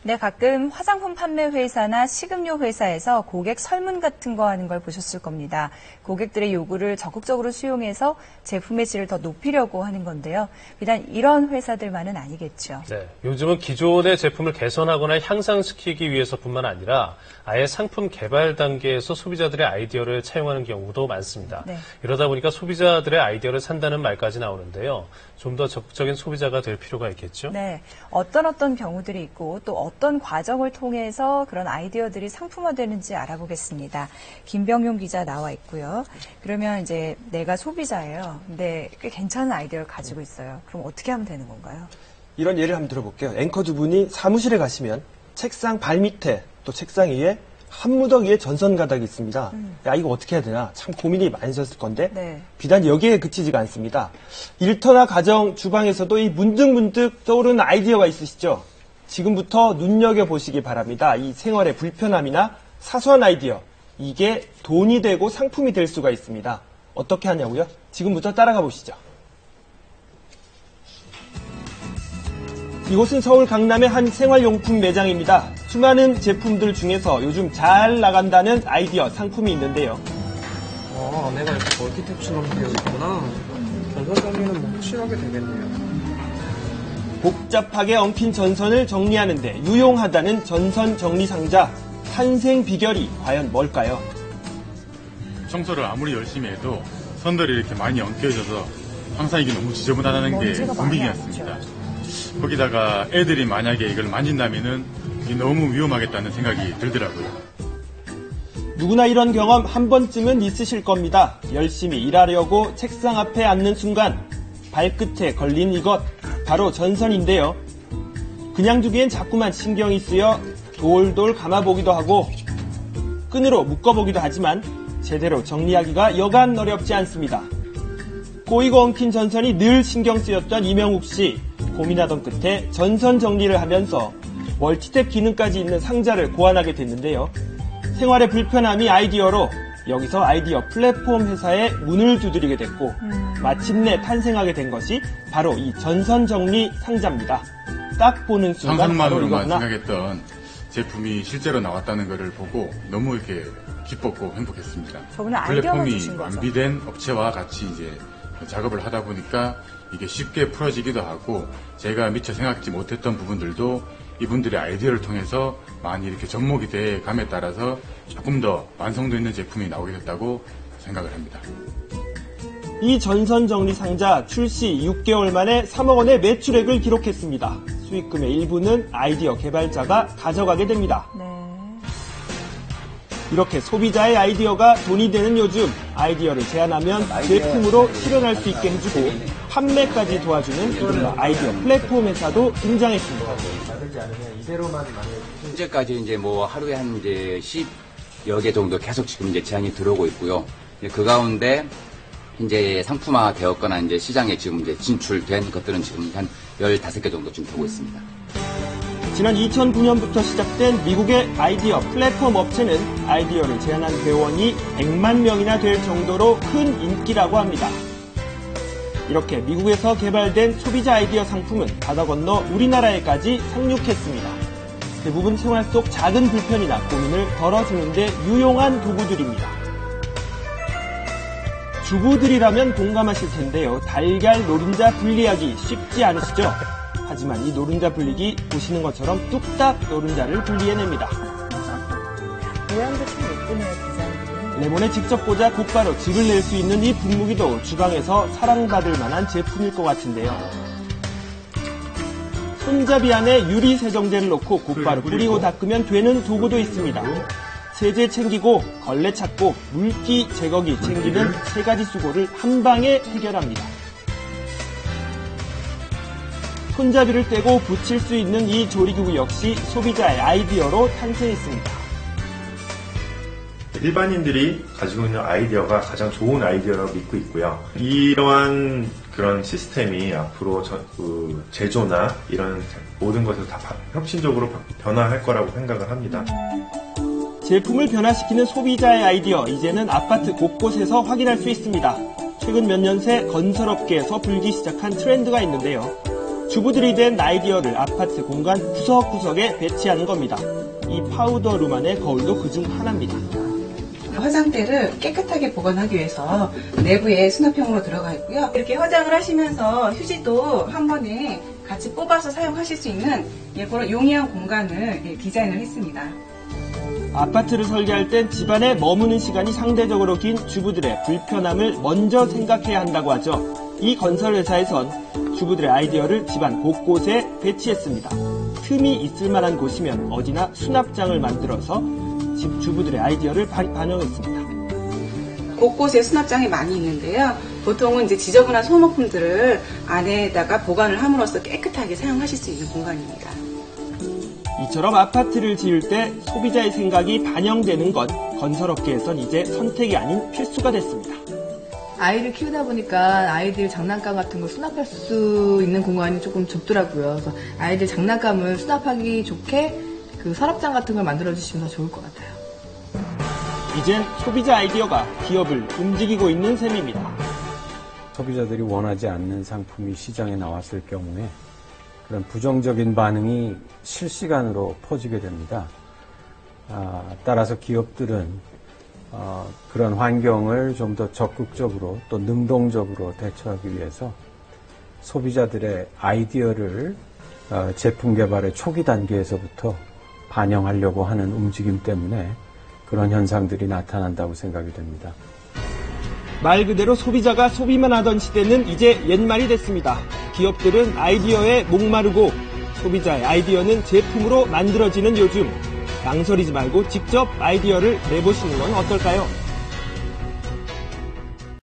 네, 가끔 화장품 판매 회사나 식음료 회사에서 고객 설문 같은 거 하는 걸 보셨을 겁니다. 고객들의 요구를 적극적으로 수용해서 제품의 질을 더 높이려고 하는 건데요. 비단 이런 회사들만은 아니겠죠. 네, 요즘은 기존의 제품을 개선하거나 향상시키기 위해서뿐만 아니라 아예 상품 개발 단계에서 소비자들의 아이디어를 차용하는 경우도 많습니다. 네. 이러다 보니까 소비자들의 아이디어를 산다는 말까지 나오는데요. 좀 더 적극적인 소비자가 될 필요가 있겠죠? 네, 어떤 경우들이 있고 또 어떤 과정을 통해서 그런 아이디어들이 상품화되는지 알아보겠습니다. 김병용 기자 나와 있고요. 그러면 이제 내가 소비자예요. 근데 꽤 괜찮은 아이디어를 가지고 있어요. 그럼 어떻게 하면 되는 건가요? 이런 예를 한번 들어볼게요. 앵커 두 분이 사무실에 가시면 책상 발밑에 또 책상 위에 한 무더기의 전선 가닥이 있습니다. 야, 이거 어떻게 해야 되나? 참 고민이 많으셨을 건데 네. 비단 여기에 그치지가 않습니다. 일터나 가정, 주방에서도 이 문득문득 떠오르는 아이디어가 있으시죠? 지금부터 눈여겨보시기 바랍니다. 이 생활의 불편함이나 사소한 아이디어, 이게 돈이 되고 상품이 될 수가 있습니다. 어떻게 하냐고요? 지금부터 따라가 보시죠. 이곳은 서울 강남의 한 생활용품 매장입니다. 수많은 제품들 중에서 요즘 잘 나간다는 아이디어 상품이 있는데요. 안에가 이렇게 멀티탭처럼 되어 있구나. 전선 정리는 뭐 확실하게 되겠네요. 복잡하게 엉킨 전선을 정리하는데 유용하다는 전선 정리 상자. 탄생 비결이 과연 뭘까요? 청소를 아무리 열심히 해도 선들이 이렇게 많이 엉켜져서 항상 이게 너무 지저분하다는 게 고민이었습니다. 거기다가 애들이 만약에 이걸 만진다면은 이게 너무 위험하겠다는 생각이 들더라고요. 누구나 이런 경험 한 번쯤은 있으실 겁니다. 열심히 일하려고 책상 앞에 앉는 순간 발끝에 걸린 이것, 바로 전선인데요. 그냥 두기엔 자꾸만 신경이 쓰여 돌돌 감아보기도 하고 끈으로 묶어보기도 하지만 제대로 정리하기가 여간 어렵지 않습니다. 꼬이고 엉킨 전선이 늘 신경 쓰였던 이명욱 씨. 고민하던 끝에 전선 정리를 하면서 멀티탭 기능까지 있는 상자를 고안하게 됐는데요. 생활의 불편함이 아이디어로 여기서 아이디어 플랫폼 회사에 문을 두드리게 됐고 마침내 탄생하게 된 것이 바로 이 전선 정리 상자입니다. 딱 보는 순간 바로 상상만으로만 이거구나. 생각했던 제품이 실제로 나왔다는 것을 보고 너무 이렇게 기뻤고 행복했습니다. 저분은 아이디어만 플랫폼이 주신 거죠. 완비된 업체와 같이 이제 작업을 하다 보니까 이게 쉽게 풀어지기도 하고 제가 미처 생각지 못했던 부분들도 이분들의 아이디어를 통해서 많이 이렇게 접목이 돼 감에 따라서 조금 더 완성도 있는 제품이 나오게 됐다고 생각을 합니다. 이 전선 정리 상자 출시 6개월 만에 3억 원의 매출액을 기록했습니다. 수익금의 일부는 아이디어 개발자가 가져가게 됩니다. 네. 이렇게 소비자의 아이디어가 돈이 되는 요즘 아이디어를 제안하면 제품으로 실현할 수 있게 해주고 판매까지 도와주는 이른바 아이디어 플랫폼 회사도 등장했습니다. 현재까지 이제 뭐 하루에 한 이제 10여 개 정도 계속 지금 이제 제안이 들어오고 있고요. 그 가운데 이제 상품화 되었거나 이제 시장에 지금 이제 진출된 것들은 지금 한 15개 정도 지금 되고 있습니다. 지난 2009년부터 시작된 미국의 아이디어 플랫폼 업체는 아이디어를 제안한 회원이 100만 명이나 될 정도로 큰 인기라고 합니다. 이렇게 미국에서 개발된 소비자 아이디어 상품은 바다 건너 우리나라에까지 상륙했습니다. 대부분 생활 속 작은 불편이나 고민을 덜어주는 데 유용한 도구들입니다. 주부들이라면 공감하실 텐데요. 달걀 노른자 분리하기 쉽지 않으시죠? 하지만 이 노른자 분리기 보시는 것처럼 뚝딱 노른자를 분리해냅니다. 모양도 참 예쁘네요, 디자인이. 레몬에 직접 꽂아 곧바로 즙을 낼 수 있는 이 분무기도 주방에서 사랑받을 만한 제품일 것 같은데요. 손잡이 안에 유리 세정제를 넣고 곧바로 뿌리고 닦으면 되는 도구도 있습니다. 세제 챙기고 걸레 찾고 물기 제거기 챙기는 세 가지 수고를 한 방에 해결합니다. 손잡이를 떼고 붙일 수 있는 이 조리기구 역시 소비자의 아이디어로 탄생했습니다. 일반인들이 가지고 있는 아이디어가 가장 좋은 아이디어라고 믿고 있고요. 이러한 그런 시스템이 앞으로 제조나 이런 모든 것을 다 혁신적으로 변화할 거라고 생각을 합니다. 제품을 변화시키는 소비자의 아이디어, 이제는 아파트 곳곳에서 확인할 수 있습니다. 최근 몇 년 새 건설업계에서 불기 시작한 트렌드가 있는데요. 주부들이 된 아이디어를 아파트 공간 구석구석에 배치하는 겁니다. 이 파우더룸 안의 거울도 그중 하나입니다. 화장대를 깨끗하게 보관하기 위해서 내부에 수납형으로 들어가 있고요. 이렇게 화장을 하시면서 휴지도 한 번에 같이 뽑아서 사용하실 수 있는 그런 용이한 공간을 디자인을 했습니다. 아파트를 설계할 땐 집안에 머무는 시간이 상대적으로 긴 주부들의 불편함을 먼저 생각해야 한다고 하죠. 이 건설회사에선 주부들의 아이디어를 집안 곳곳에 배치했습니다. 틈이 있을 만한 곳이면 어디나 수납장을 만들어서 집 주부들의 아이디어를 반영했습니다. 곳곳에 수납장이 많이 있는데요. 보통은 이제 지저분한 소모품들을 안에다가 보관을 함으로써 깨끗하게 사용하실 수 있는 공간입니다. 이처럼 아파트를 지을 때 소비자의 생각이 반영되는 건 건설업계에선 이제 선택이 아닌 필수가 됐습니다. 아이를 키우다 보니까 아이들 장난감 같은 걸 수납할 수 있는 공간이 조금 좁더라고요. 그래서 아이들 장난감을 수납하기 좋게 그 서랍장 같은 걸 만들어주시면 더 좋을 것 같아요. 이젠 소비자 아이디어가 기업을 움직이고 있는 셈입니다. 소비자들이 원하지 않는 상품이 시장에 나왔을 경우에 그런 부정적인 반응이 실시간으로 퍼지게 됩니다. 따라서 기업들은 그런 환경을 좀 더 적극적으로 또 능동적으로 대처하기 위해서 소비자들의 아이디어를 제품 개발의 초기 단계에서부터 반영하려고 하는 움직임 때문에 그런 현상들이 나타난다고 생각이 됩니다. 말 그대로 소비자가 소비만 하던 시대는 이제 옛말이 됐습니다. 기업들은 아이디어에 목마르고 소비자의 아이디어는 제품으로 만들어지는 요즘, 망설이지 말고 직접 아이디어를 내보시는 건 어떨까요?